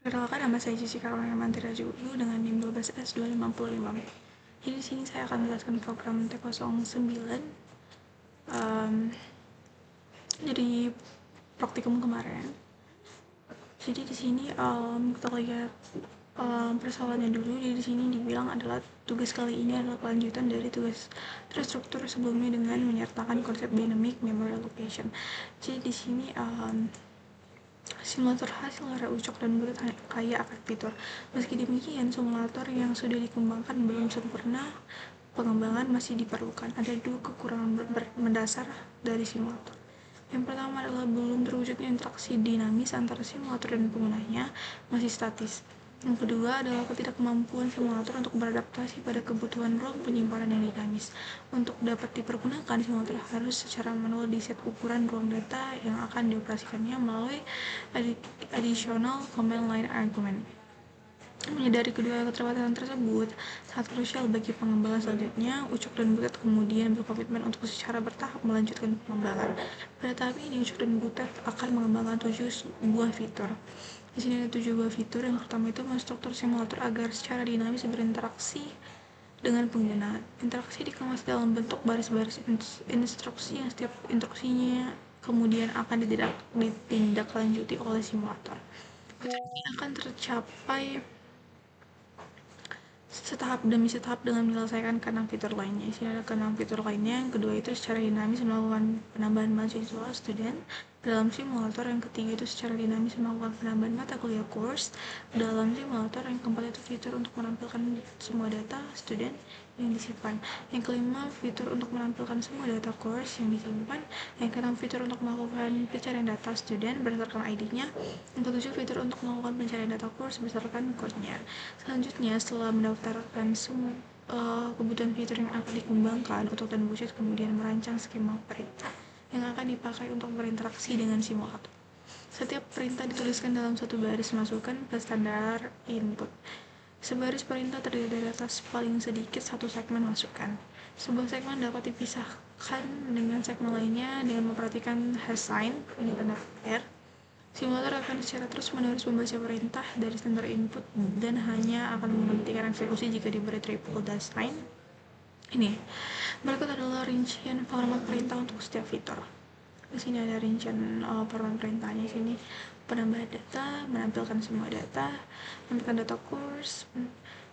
Perkenalkan, nama saya Jessica Caroline Mantiraju dengan NIM 12S255. Jadi di sini saya akan menjelaskan program T09. Jadi praktikum kemarin. Jadi di sini kita lihat persoalannya dulu. Jadi di sini dibilang adalah tugas kali ini adalah kelanjutan dari tugas terstruktur sebelumnya dengan menyertakan konsep dynamic memory allocation. Jadi di sini simulator hasil area ucok dan bulat kaya akan fitur. Meski demikian, simulator yang sudah dikembangkan belum sempurna, pengembangan masih diperlukan. Ada dua kekurangan mendasar dari simulator. Yang pertama adalah belum terwujudnya interaksi dinamis antara simulator dan penggunanya, masih statis. Yang kedua adalah ketidakmampuan simulator untuk beradaptasi pada kebutuhan ruang penyimpanan yang dinamis. Untuk dapat dipergunakan, simulator harus secara manual di-set ukuran ruang data yang akan dioperasikannya melalui additional command line argument. Menyadari kedua keterbatasan tersebut sangat krusial bagi pengembangan selanjutnya. Ucok dan Butet kemudian berkomitmen untuk secara bertahap melanjutkan pengembangan. Pada tahap ini, Ucok dan Butet akan mengembangkan 7 buah fitur. Di sini ada 7 buah fitur. Yang pertama itu menstruktur simulator agar secara dinamis berinteraksi dengan pengguna. Interaksi dikemas dalam bentuk baris-baris instruksi yang setiap instruksinya kemudian akan ditindaklanjuti oleh simulator. Ini akan tercapai setahap demi setahap dengan menyelesaikan keenam fitur lainnya. Di sini ada keenam fitur lainnya. Yang kedua itu secara dinamis melakukan penambahan mahasiswa student dalam simulator. Yang ketiga itu secara dinamis melakukan penambahan mata kuliah course dalam simulator. Yang keempat itu fitur untuk menampilkan semua data student yang disimpan. Yang kelima, fitur untuk menampilkan semua data course yang disimpan. Yang keenam, fitur untuk melakukan pencarian data student berdasarkan ID-nya. Yang ketujuh, fitur untuk melakukan pencarian data course berdasarkan code-nya. Selanjutnya, setelah mendaftarkan semua kebutuhan fitur yang akan dikembangkan, Utok dan Butet kemudian merancang skema perintah yang akan dipakai untuk berinteraksi dengan simulator. Setiap perintah dituliskan dalam satu baris masukan ke standar input. Sebaris perintah terdiri dari atas paling sedikit satu segmen masukan. Sebuah segmen dapat dipisahkan dengan segmen lainnya dengan memperhatikan hash sign, ini tanda R. Simulator akan secara terus-menerus membaca perintah dari standar input dan hanya akan menghentikan eksekusi jika diberi triple dash sign. Ini berikut adalah rincian format perintah untuk setiap fitur. Di sini ada rincian format perintahnya. Di sini penambahan data, menampilkan semua data, menampilkan data course,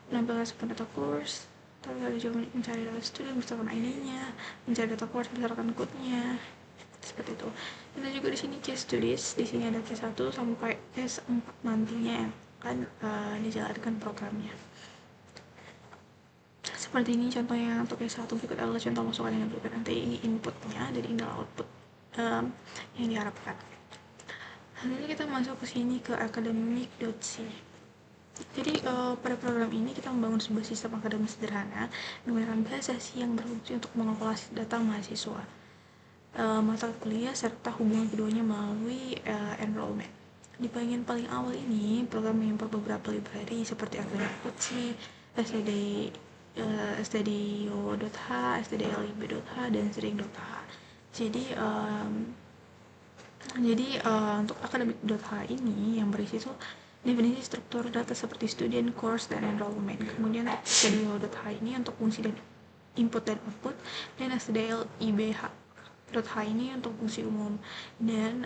menampilkan semua data course, terus ada juga mencari data student berdasarkan ID-nya, mencari data course berdasarkan code-nya, seperti itu. Kita juga di sini case studies. Di sini ada case 1 sampai case 4 nantinya yang akan dijalankan programnya. Seperti ini contohnya untuk case 1. Berikut adalah contoh masukan yang berikut. Nanti ini inputnya, jadi ini adalah output yang diharapkan. Lalu kita masuk ke sini ke academic.c. Jadi pada program ini kita membangun sebuah sistem akademis sederhana menggunakan bahasa C yang berfungsi untuk mengkalkulasi data mahasiswa, mata kuliah serta hubungan keduanya melalui enrollment. Di bagian paling awal ini, program mengimpor beberapa library seperti academic.c, stdio.h, stdlib.h, dan string.h. Jadi untuk academic.h ini yang berisi itu definisi struktur data seperti student, course, dan enrollment. Kemudian untuk stdio.h ini untuk fungsi dan input dan output, dan stdlib.h ini untuk fungsi umum, dan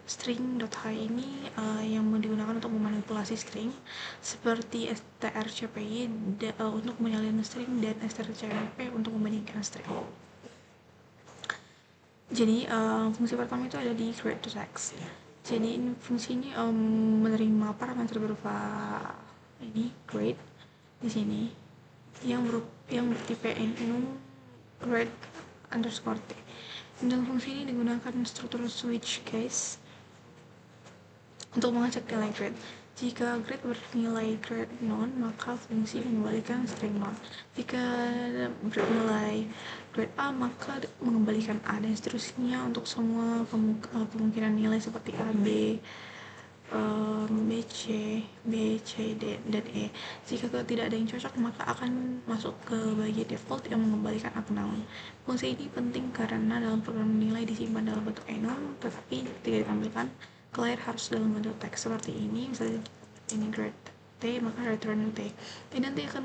string.h ini yang digunakan untuk memanipulasi string seperti strcpy untuk menyalin string dan strcmp untuk membandingkan string. Jadi fungsi pertama itu ada di create2text. Jadi fungsi ini menerima parameter berupa ini create di sini yang bertipe enum create underscore t. Dan fungsi ini digunakan struktur switch case untuk mengecek nilai grade. Jika grade bernilai grade non, maka fungsi mengembalikan string non. Jika bernilai grade A, maka mengembalikan A, dan seterusnya untuk semua kemungkinan nilai seperti A, B, B, C, D, dan E. Jika tidak ada yang cocok, maka akan masuk ke bagian default yang mengembalikan unknown. Fungsi ini penting karena dalam program nilai disimpan dalam bentuk enum, tetapi tidak ditampilkan Clear harus dalam bentuk teks seperti ini, misalnya ini grade T, maka return T. T nanti akan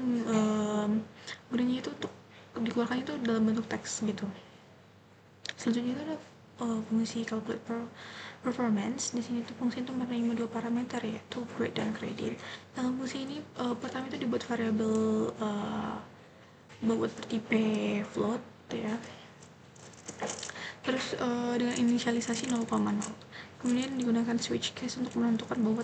gunanya itu untuk dikeluarkan itu dalam bentuk teks gitu. Selanjutnya itu ada fungsi calculate performance. Di sini tuh fungsi itu menerima dua parameter, yaitu grade dan credit. Dalam fungsi ini pertama itu dibuat variabel bertipe float ya. Terus dengan inisialisasi 0,0. Kemudian digunakan switch case untuk menentukan bobot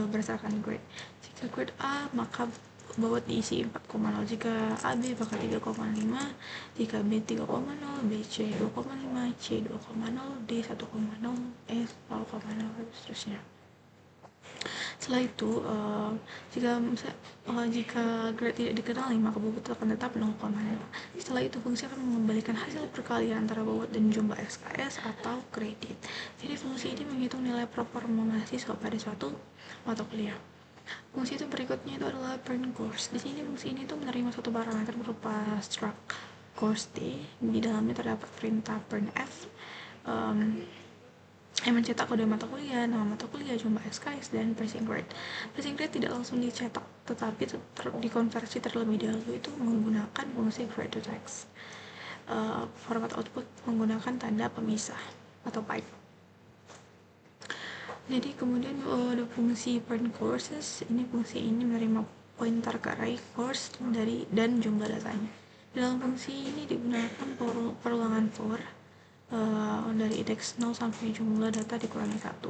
berdasarkan grade. Jika grade A, maka bobot diisi 4,0. Jika AB maka 3,5. Jika B 3,0, B C 2,5, C 2,0, D 1,0, E 0,0, dan seterusnya. Setelah itu, jika grade tidak dikenali, maka bobot akan tetap 0,5. Setelah itu, fungsi akan mengembalikan hasil perkalian antara bobot dan jumlah SKS atau kredit. Jadi, fungsi ini menghitung nilai performa mahasiswa pada suatu mata kuliah. Fungsi itu berikutnya itu adalah print course. Di sini fungsi ini tuh menerima suatu parameter berupa struct course D. Di dalamnya terdapat perintah printf yang mencetak kode mata kuliah, nama mata kuliah, jumlah SKS, dan passing grade. Passing grade tidak langsung dicetak, tetapi dikonversi terlebih dahulu itu menggunakan fungsi grade to text. Format output menggunakan tanda pemisah atau pipe. Jadi kemudian ada fungsi print courses. Fungsi ini menerima pointer ke array course dan jumlah datanya. Dalam fungsi ini digunakan perulangan for dari indeks 0 sampai jumlah data dikurangi 1.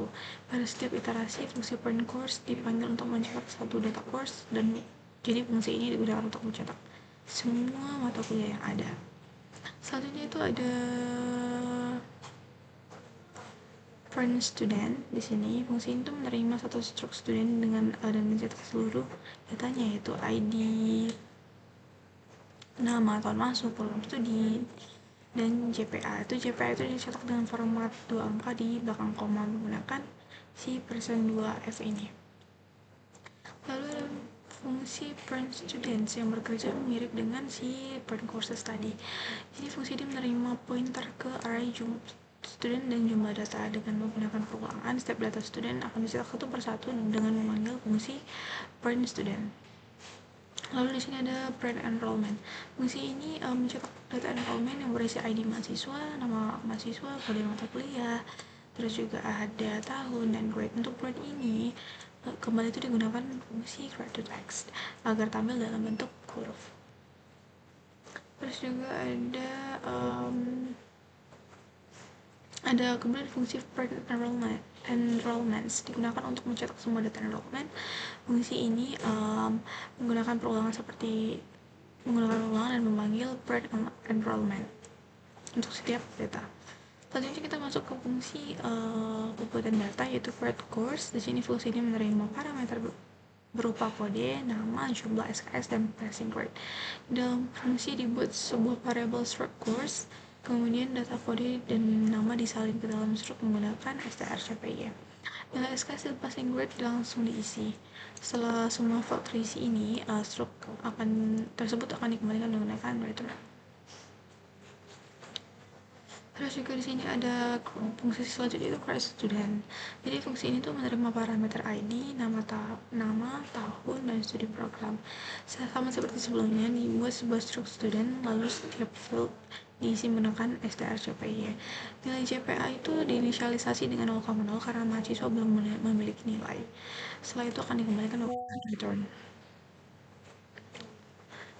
Pada setiap iterasi, fungsi print course dipanggil untuk mencetak satu data course, dan jadi fungsi ini digunakan untuk mencetak semua mata kuliah yang ada. Selanjutnya itu ada print student. Di sini fungsi itu menerima satu struct student dan mencetak seluruh datanya, yaitu ID, nama, tahun masuk, program studi, dan JPA. JPA itu dicetak dengan format 2 angka di belakang koma menggunakan si %2f ini. Lalu ada fungsi print students yang bekerja mirip dengan si print courses tadi. Jadi fungsi ini menerima pointer ke array student dan jumlah data. Dengan menggunakan perulangan, setiap data student akan dicetak satu persatu dengan memanggil fungsi print student. Lalu di sini ada print enrollment. Fungsi ini mencetak data enrollment yang berisi ID mahasiswa, nama mahasiswa, kode mata kuliah, terus juga ada tahun dan grade. Untuk grade ini kembali itu digunakan fungsi grade to text agar tampil dalam bentuk huruf. Terus juga ada kemudian fungsi print enrollments digunakan untuk mencetak semua data enrollment. Fungsi ini menggunakan perulangan dan memanggil print enrollment untuk setiap data. Selanjutnya kita masuk ke fungsi pembuatan data, yaitu create course. Di sini fungsi ini menerima parameter berupa kode, nama, jumlah SKS, dan passing grade. Dalam fungsi dibuat sebuah variable struct course, kemudian data kode dan nama disalin ke dalam struct menggunakan strcpy. Nilai SKS dan passing grade langsung diisi. Setelah semua file terisi ini, struct tersebut akan dikembalikan menggunakan return. Terus juga di sini ada fungsi selanjutnya itu create student. Jadi fungsi ini tuh menerima parameter ID, nama, tahun, dan studi program. Sama seperti sebelumnya, dibuat sebuah struct student, lalu setiap field diisi menggunakan strcpy. Nilai JPA itu diinisialisasi dengan 0,0 karena mahasiswa belum memiliki nilai. Setelah itu akan dikembalikan menggunakan return.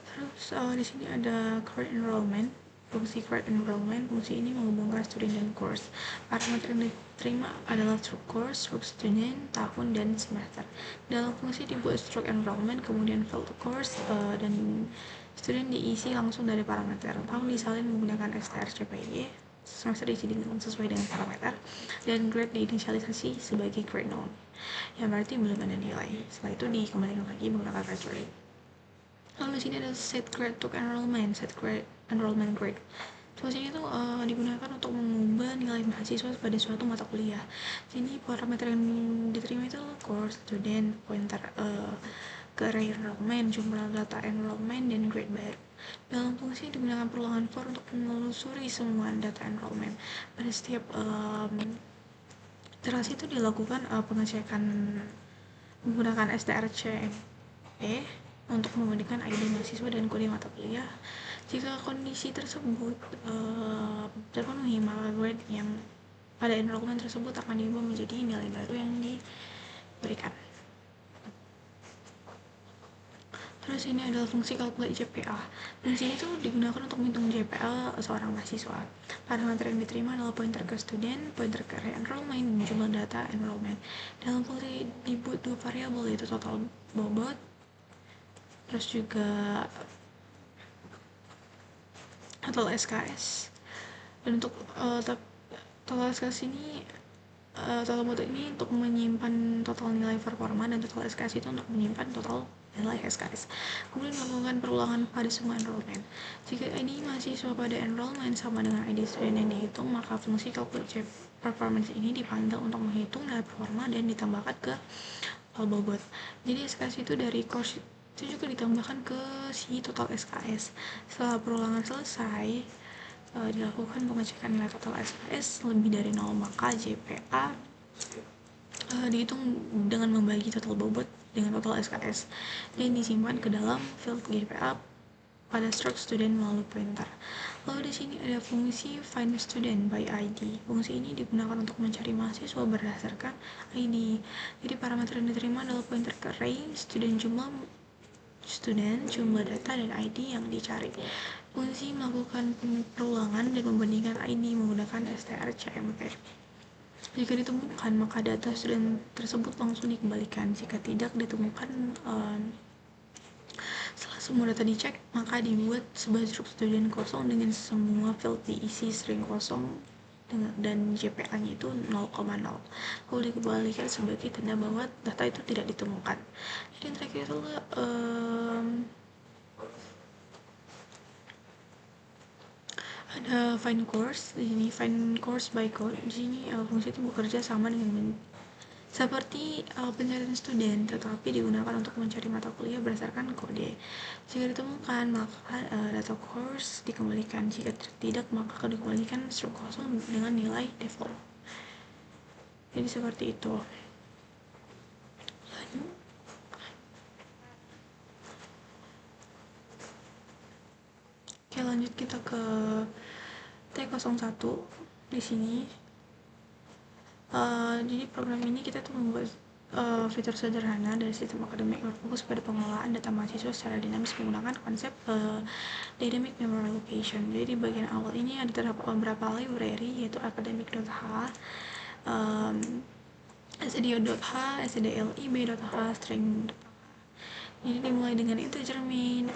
Terus di sini ada create enrollment. Fungsi create enrollment, fungsi ini menghubungkan student dan course. Parameter yang diterima adalah struct course, struct student, tahun, dan semester. Dalam fungsi dibuat struct enrollment, kemudian field course dan student diisi langsung dari parameter. Tahun disalin menggunakan strcpy, semester diisi sesuai dengan parameter, dan grade diinisialisasi sebagai grade known, yang berarti belum ada nilai. Setelah itu dikembalikan lagi menggunakan return. Lalu di sini ada set grade to enrollment, enrollment grade. Fungsi ini digunakan untuk mengubah nilai mahasiswa pada suatu mata kuliah. Sini parameter yang diterima itu course, student, pointer ke array enrollment, jumlah data enrollment, dan grade baru. Dalam fungsi digunakan perulangan for untuk menelusuri semua data enrollment. Pada setiap Iterasi itu dilakukan pengecekan menggunakan strcmp untuk membandingkan ID mahasiswa dan kode mata kuliah. Jika kondisi tersebut terpenuhi, maka grade yang pada enrollment tersebut akan diubah menjadi nilai baru yang diberikan. Terus ini adalah fungsi calculate JPA. Fungsi ini tuh digunakan untuk menghitung JPA seorang mahasiswa. Parameter yang diterima adalah pointer ke student, pointer ke re-enrollment, dan jumlah data enrollment. Dalam fungsi dibuat dua variabel, yaitu total bobot, terus juga total SKS. Dan untuk total SKS ini total bobot ini untuk menyimpan total nilai performa, dan total SKS itu untuk menyimpan total nilai SKS. Kemudian melakukan perulangan pada semua enrollment. Jika ID mahasiswa pada enrollment sama dengan ID student yang dihitung, maka fungsi calculate performance ini dipanggil untuk menghitung nilai performa dan ditambahkan ke bobot. Jadi SKS itu dari course itu juga ditambahkan ke si total SKS. Setelah perulangan selesai, dilakukan pengecekan nilai total SKS lebih dari 0, maka JPA dihitung dengan membagi total bobot dengan total SKS dan disimpan ke dalam field JPA pada stroke student melalui pointer. Lalu di sini ada fungsi find student by ID. Fungsi ini digunakan untuk mencari mahasiswa berdasarkan ID. Jadi parameter yang diterima adalah pointer ke array, student, jumlah data, dan ID yang dicari. Fungsi melakukan perulangan dan membandingkan ID menggunakan strcmp. Jika ditemukan, maka data student tersebut langsung dikembalikan. Jika tidak ditemukan setelah semua data dicek, maka dibuat sebuah struk student kosong dengan semua field diisi string kosong dan JPA-nya itu 0,0. Lalu dikembalikan sebagai tanda bahwa data itu tidak ditemukan. Jadi yang terakhir adalah ada find course. Di sini find course by code. Di sini fungsi itu bekerja sama dengan seperti pencarian student, tetapi digunakan untuk mencari mata kuliah berdasarkan kode. Jika ditemukan, maka data course dikembalikan. Jika tidak, maka dikembalikan struk kosong dengan nilai default. Jadi seperti itu. Oke, lanjut kita ke T01 di sini. Jadi program ini kita tuh membuat fitur sederhana dari sistem akademik berfokus pada pengelolaan data mahasiswa secara dinamis menggunakan konsep dynamic memory allocation. Jadi di bagian awal ini ada terdapat beberapa library, yaitu academic.h, sdo.h, sdlib.h, string.h. Jadi dimulai dengan integer main,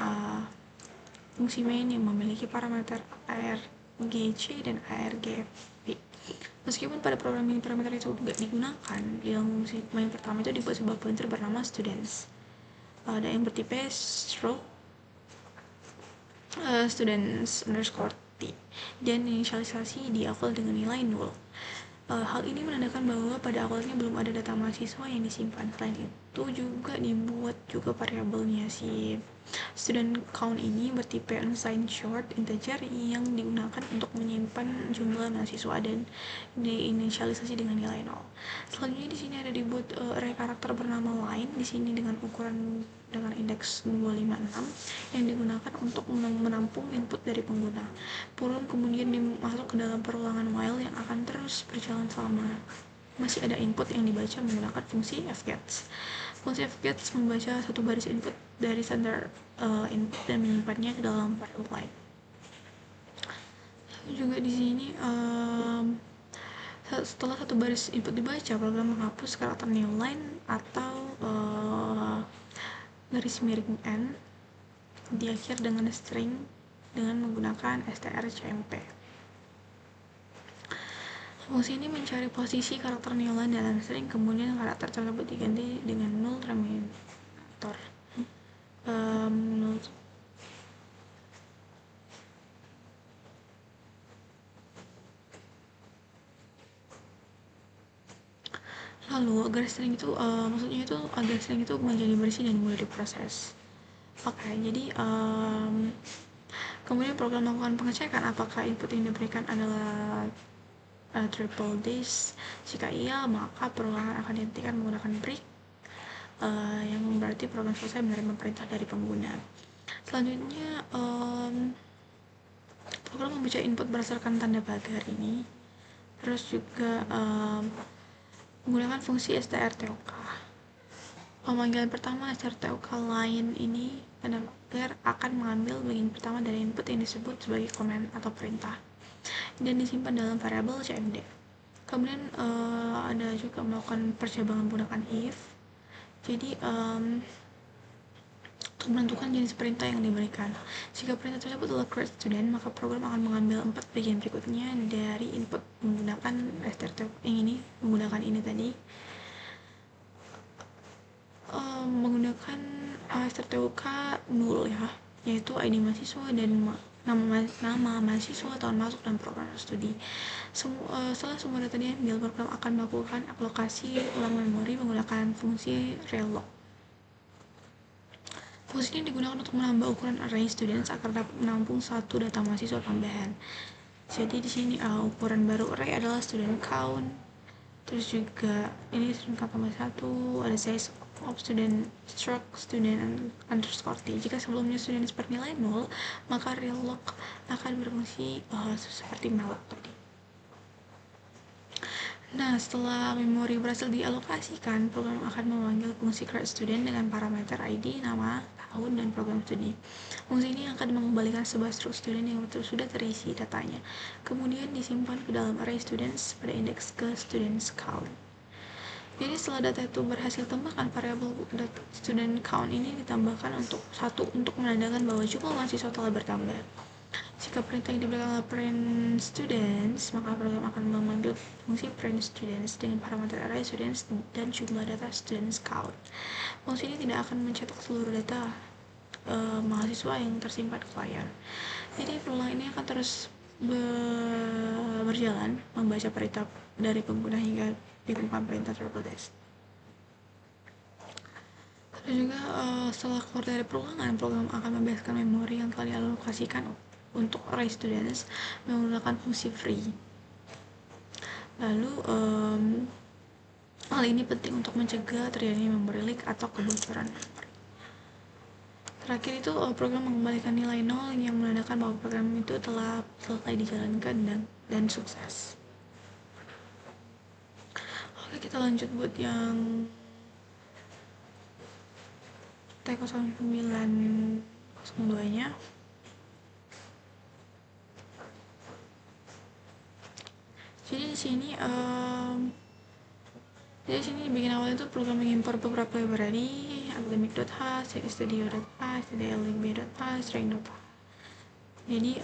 fungsi main yang memiliki parameter argc dan argv. Meskipun pada program ini parameter itu tidak digunakan, yang fungsi main pertama itu dibuat sebuah pointer bernama students dan yang bertipe stroke students underscore t, dan inisialisasi diawali dengan nilai 0. Hal ini menandakan bahwa pada awalnya belum ada data mahasiswa yang disimpan. Selain itu juga dibuat juga variabelnya si student count ini bertipe unsigned short integer yang digunakan untuk menyimpan jumlah mahasiswa dan diinisialisasi dengan nilai 0. Selanjutnya di sini ada dibuat array karakter bernama line di sini dengan ukuran dengan indeks 256 yang digunakan untuk menampung input dari pengguna. Pull kemudian dimasuk ke dalam perulangan while yang akan terus berjalan selama masih ada input yang dibaca menggunakan fungsi fgets. Fungsi fgets membaca satu baris input dari standar input dan menyimpannya ke dalam variable line. Juga di sini setelah satu baris input dibaca, program menghapus karakter new line atau garis miring n di akhir dengan string dengan menggunakan strcmp. Fungsi ini mencari posisi karakter new line dalam string, kemudian karakter tersebut diganti dengan null terminator. Lalu agar string itu maksudnya itu agar string itu menjadi bersih dan mudah diproses. Oke, jadi kemudian program melakukan pengecekan apakah input yang diberikan adalah triple disk. Jika iya, maka perulangan akan dihentikan menggunakan break, yang berarti program selesai menerima perintah dari pengguna. Selanjutnya, program membaca input berdasarkan tanda pagar ini. Terus juga menggunakan fungsi strtok. Pemanggilan pertama strtok line ini tanda pagar akan mengambil bagian pertama dari input yang disebut sebagai komen atau perintah dan disimpan dalam variabel cmd. Kemudian ada juga melakukan percabangan menggunakan if. Jadi untuk menentukan jenis perintah yang diberikan. Jika perintah tersebut adalah create student, maka program akan mengambil 4 bagian berikutnya dari input menggunakan strtok yang ini, menggunakan ini tadi. Menggunakan strtok null ya, yaitu ID mahasiswa dan nama mahasiswa, tahun masuk, dan program studi. Setelah semua data diambil, program akan melakukan alokasi ulang memori menggunakan fungsi relloc. Fungsi ini digunakan untuk menambah ukuran array students agar dapat menampung satu data mahasiswa tambahan. Jadi di sini ukuran baru array adalah student count. Terus juga ini student count tambah 1, ada size of student struct student underscore t. Jika sebelumnya students bernilai 0, maka relloc akan berfungsi seperti malloc tadi. Nah, setelah memori berhasil dialokasikan, program akan memanggil fungsi create student dengan parameter ID, nama, tahun, dan program studi. Fungsi ini akan mengembalikan sebuah struktur student yang sudah terisi datanya, kemudian disimpan ke dalam array students pada indeks ke students count. Jadi setelah data itu berhasil tambahkan, variabel student count ini ditambahkan untuk menandakan bahwa jumlah mahasiswa telah bertambah. Jika perintah yang diberikan adalah print students, maka program akan memanggil fungsi print students dengan parameter array students dan jumlah data students count. Fungsi ini tidak akan mencetak seluruh data mahasiswa yang tersimpan ke layar. Jadi perulang ini akan terus berjalan membaca perintah dari pengguna hingga ditemukan perintah triple disk. Terus juga setelah keluar dari perulangan, program akan membebaskan memori yang telah dialokasikan untuk array students menggunakan fungsi free. Lalu hal ini penting untuk mencegah terjadinya memory leak atau kebocoran memori. Terakhir itu program mengembalikan nilai 0 yang menandakan bahwa program itu telah selesai dijalankan dan sukses. Oke, kita lanjut buat yang T0902 nya. Jadi di sini di bagian awal itu program mengimpor beberapa library, academic.h, studio.h, stdlib.h, string.h. Jadi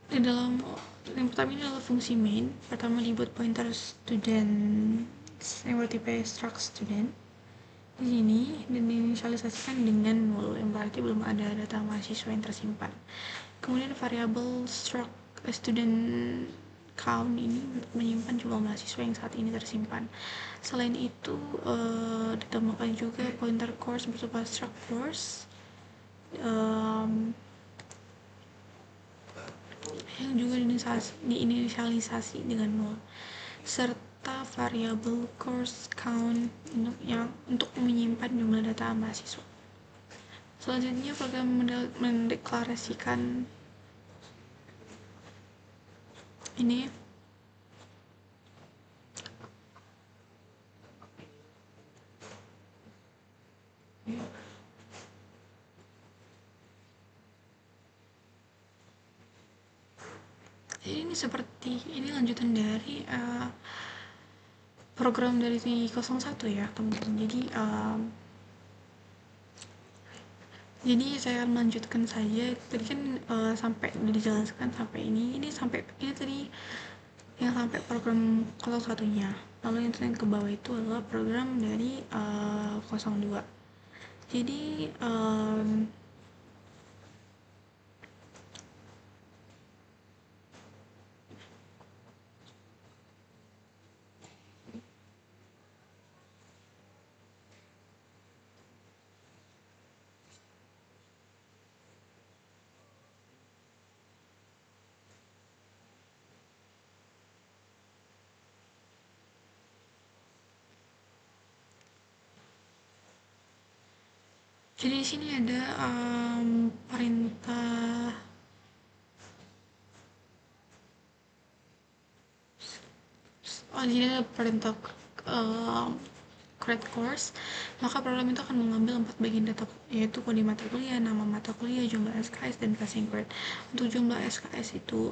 di dalam yang pertama ini adalah fungsi main. Pertama dibuat pointer student yang bertipe struct student di sini dan diinisialisasikan dengan null yang berarti belum ada data mahasiswa yang tersimpan. Kemudian variabel struct student count ini menyimpan jumlah mahasiswa yang saat ini tersimpan. Selain itu ditambahkan juga pointer course berupa struct course yang juga diinisialisasi dengan nol, serta variabel course count untuk menyimpan jumlah data mahasiswa. Selanjutnya program mendeklarasikan ini jadi ini lanjutan dari program dari 01 ya teman-teman. Jadi saya akan melanjutkan saja. Tadi kan sampai dijelaskan sampai ini tadi yang sampai program 01 nya. Lalu yang ke bawah itu adalah program dari 02. Jadi Jadi di sini ada perintah jadi ada perintah create course, maka program itu akan mengambil 4 bagian data, yaitu kode mata kuliah, nama mata kuliah, jumlah SKS, dan passing grade. Untuk jumlah SKS itu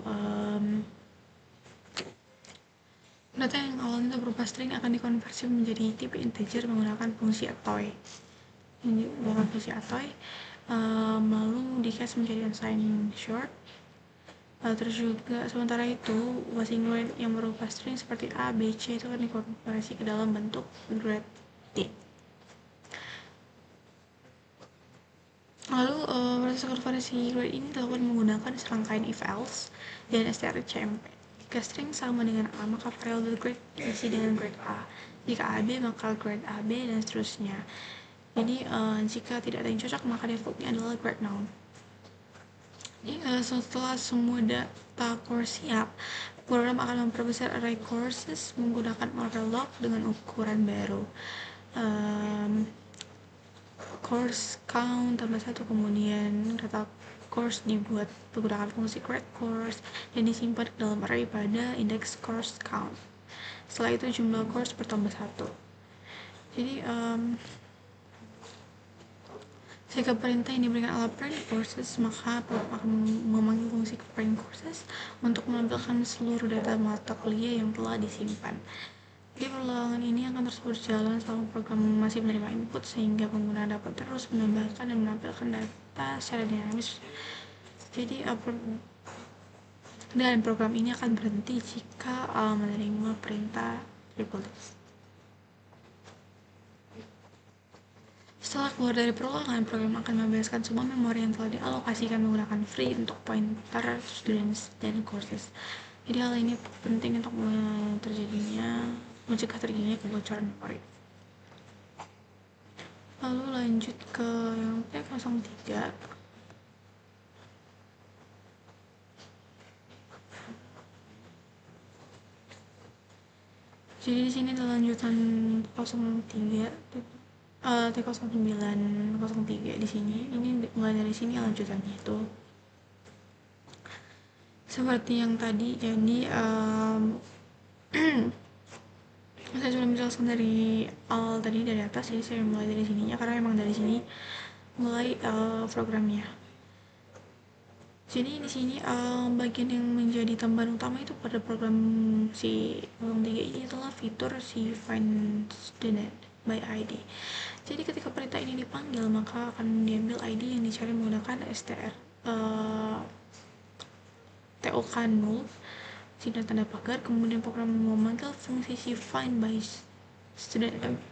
data yang awalnya berupa string akan dikonversi menjadi tipe integer menggunakan fungsi atoy. Ini menggunakan fungsi atoy, lalu di case menjadi unsigned short. Terus juga sementara itu passing grade yang berupa string seperti A, B, C itu akan dikonversi ke dalam bentuk grade D. Lalu proses konversi grade ini dilakukan menggunakan serangkaian if else dan strcmp. Jika string sama dengan A, maka variable grade diisi dengan grade A. Jika AB, maka grade AB, dan seterusnya. Jadi jika tidak ada yang cocok, maka defaultnya adalah grade noun. Setelah semua data course siap, program akan memperbesar array courses menggunakan overlock dengan ukuran baru. Course count tambah 1, kemudian data course dibuat menggunakan fungsi create course dan disimpan ke dalam array pada index course count. Setelah itu jumlah course bertambah 1. Jadi jika perintah yang diberikan adalah print courses, maka program akan memanggil fungsi print courses untuk menampilkan seluruh data mata kuliah yang telah disimpan. Jadi perlawanan ini akan terus berjalan selama program masih menerima input, sehingga pengguna dapat terus menambahkan dan menampilkan data secara dinamis. Jadi dan program ini akan berhenti jika menerima perintah replace. Setelah keluar dari perulangan, program akan membebaskan semua memori yang telah dialokasikan menggunakan free untuk pointer, students, dan courses. Jadi hal ini penting untuk mencegah terjadinya kebocoran memori. Lalu lanjut ke yang T03. Jadi di sini ada lanjutan 03 T0903 di sini. Ini mulai dari sini lanjutannya itu seperti yang tadi. Jadi saya sudah menjelaskan dari awal tadi, dari atas, jadi saya mulai dari sininya karena memang dari sini mulai programnya. Jadi di sini bagian yang menjadi tambahan utama itu pada program si 03 ini adalah fitur si find student by ID. Jadi ketika perintah ini dipanggil, maka akan diambil ID yang dicari menggunakan str TOK null sinar tanda pagar, kemudian program memanggil fungsi si find student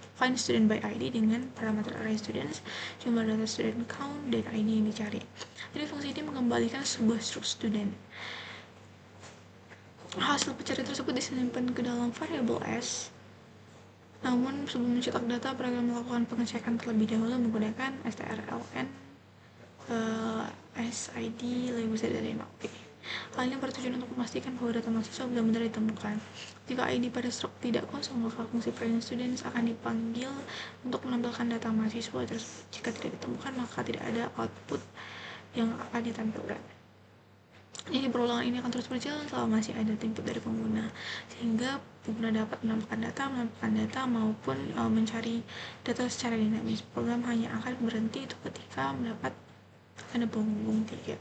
by ID dengan parameter array students, jumlah data student count, dan ID yang dicari. Jadi fungsi ini mengembalikan sebuah struct student. Hasil pencarian tersebut disimpan ke dalam variable s. Namun sebelum mencetak data, program melakukan pengecekan terlebih dahulu menggunakan strlen sid label dan map. Hal ini bertujuan untuk memastikan bahwa data mahasiswa benar-benar ditemukan. Jika ID pada struk tidak kosong, maka fungsi print students akan dipanggil untuk menampilkan data mahasiswa tersebut. Jika tidak ditemukan, maka tidak ada output yang akan ditampilkan. Jadi perulangan ini akan terus berjalan selama masih ada input dari pengguna, sehingga pengguna dapat menampilkan data maupun mencari data secara dinamis. Program hanya akan berhenti itu ketika mendapat tanda penghubung 3.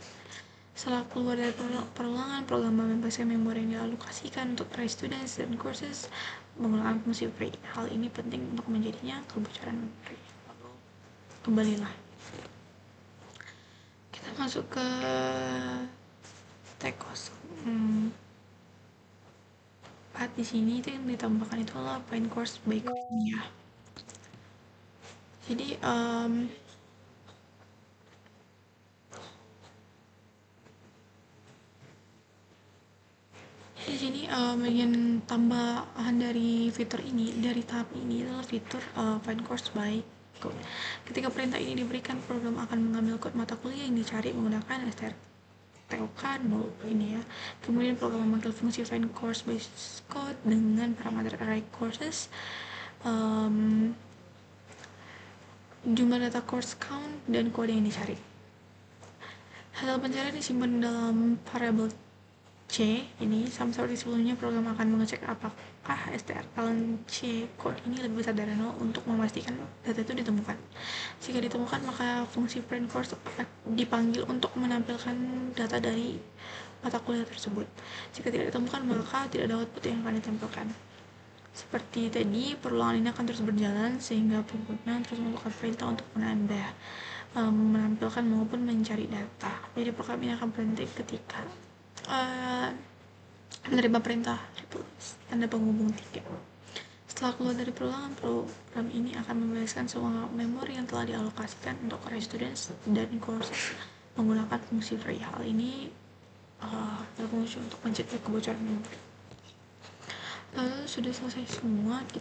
Setelah keluar dari perulangan, program membebaskan memori yang dialokasikan untuk array students dan courses menggunakan fungsi free. Hal ini penting untuk menjadinya kebocoran memori. Lalu kembalilah. Kita masuk ke T04. Di sini itu yang ditambahkan itu adalah find course by course-nya. Jadi di sini bagian tambahan dari fitur ini, dari tahap ini adalah fitur find course by code. Ketika perintah ini diberikan, program akan mengambil kode mata kuliah yang dicari menggunakan TOK null ini ya. Kemudian program memanggil fungsi find course by code dengan parameter array courses. jumlah data course count, dan kode yang dicari. Hasil pencarian disimpan dalam variabel C. Ini sama seperti sebelumnya, program akan mengecek apakah strln-c code ini lebih besar dari 0 untuk memastikan data itu ditemukan. Jika ditemukan, maka fungsi print course akan dipanggil untuk menampilkan data dari mata kuliah tersebut. Jika tidak ditemukan, maka tidak ada output yang akan ditampilkan. Seperti tadi, perulangan ini akan terus berjalan sehingga pengguna terus melakukan perintah untuk menampilkan maupun mencari data. Jadi program ini akan berhenti ketika menerima perintah replace tanda penghubung 3. Setelah keluar dari perulangan, program ini akan membebaskan semua memori yang telah dialokasikan untuk core students dan courses menggunakan fungsi free. Hal ini berfungsi untuk mencegah kebocoran memori. Lalu sudah selesai semua, kita